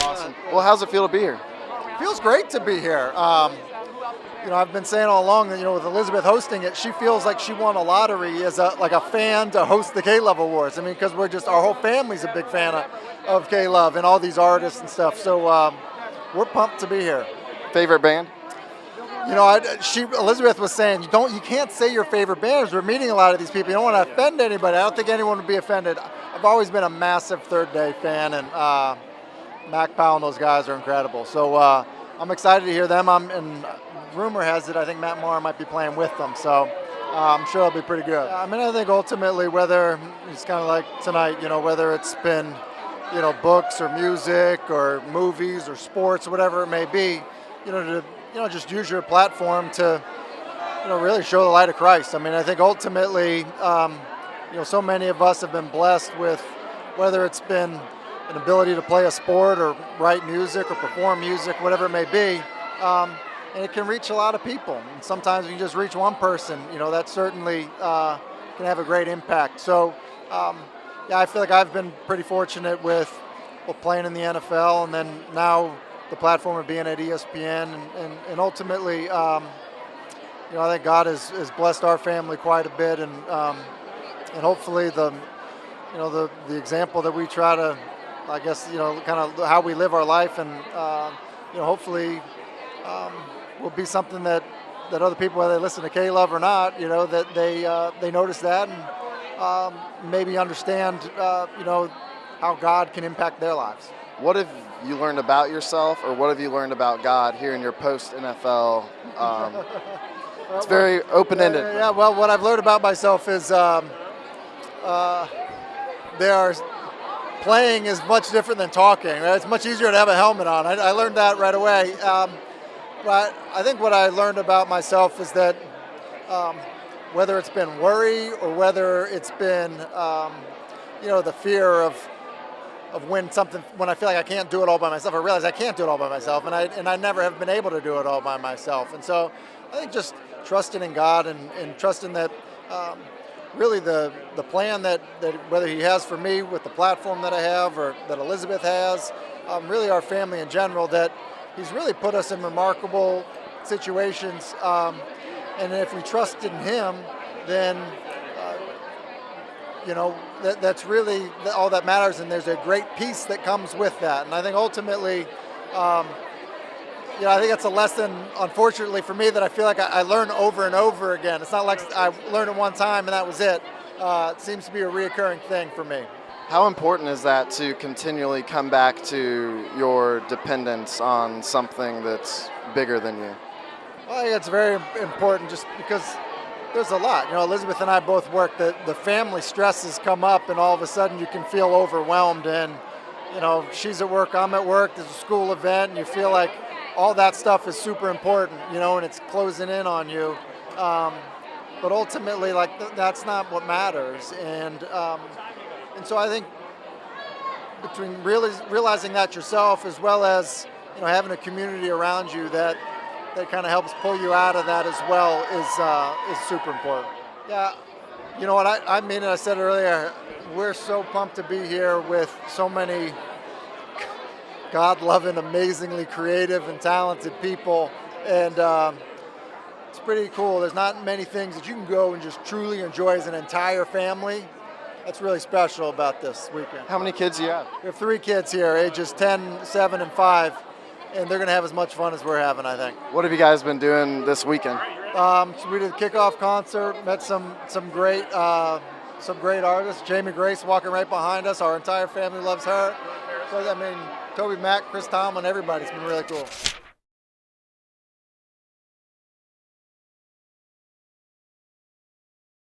Awesome. Well, how's it feel to be here? Feels great to be here. I've been saying all along that, with Elizabeth hosting it, she feels like she won a lottery as a fan to host the K-Love Awards. I mean, because our whole family's a big fan of K-Love and all these artists and stuff. So we're pumped to be here. Favorite band? Elizabeth was saying, you can't say your favorite bands. We're meeting a lot of these people. You don't want to offend anybody. I don't think anyone would be offended. I've always been a massive Third Day fan, and Mac Powell and those guys are incredible. So I'm excited to hear them. And rumor has it, I think Matt Maher might be playing with them. So I'm sure it'll be pretty good. I mean, I think ultimately, whether it's kind of like tonight, whether it's been, books or music or movies or sports, whatever it may be, just use your platform to, really show the light of Christ. I mean, I think ultimately, so many of us have been blessed with, whether it's been an ability to play a sport or write music or perform music, whatever it may be, and it can reach a lot of people. And sometimes you can just reach one person, that certainly can have a great impact. So, I feel like I've been pretty fortunate with playing in the NFL and then now the platform of being at ESPN, and ultimately, I think God has blessed our family quite a bit, and hopefully the example that we try to, I guess, kind of how we live our life, and hopefully will be something that other people, whether they listen to K-Love or not, that they notice that and maybe understand, how God can impact their lives. What have you learned about yourself, or what have you learned about God here in your post-NFL? It's very open-ended. Yeah, well, what I've learned about myself is playing is much different than talking. Right? It's much easier to have a helmet on. I learned that right away. But I think what I learned about myself is that whether it's been worry or whether it's been, the fear of when I feel like I can't do it all by myself, I realize I can't do it all by myself, and I never have been able to do it all by myself. And so I think just trusting in God and trusting that really the plan that whether He has for me with the platform that I have or that Elizabeth has, really our family in general, that He's really put us in remarkable situations, and if we trust in Him, then that's really all that matters, and there's a great peace that comes with that. And I think ultimately, I think that's a lesson, unfortunately for me, that I feel like I learn over and over again. It's not like I learned it one time and that was it. It seems to be a reoccurring thing for me. How important is that to continually come back to your dependence on something that's bigger than you? Well, I think it's very important just because there's a lot. Elizabeth and I both work. The family stresses come up, and all of a sudden you can feel overwhelmed. And, she's at work, I'm at work, there's a school event, and you feel like all that stuff is super important, and it's closing in on you. But ultimately, that's not what matters. And so I think between realizing that yourself, as well as having a community around you that kind of helps pull you out of that as well, is super important. Yeah, you know what I mean. I said earlier, we're so pumped to be here with so many God-loving, amazingly creative and talented people, and it's pretty cool. There's not many things that you can go and just truly enjoy as an entire family. That's really special about this weekend. How many kids do you have? We have 3 kids here, ages 10, 7, and 5, and they're going to have as much fun as we're having, I think. What have you guys been doing this weekend? So we did a kickoff concert, met some great artists. Jamie Grace walking right behind us. Our entire family loves her. So, Toby Mack, Chris Tomlin, everybody's been really cool.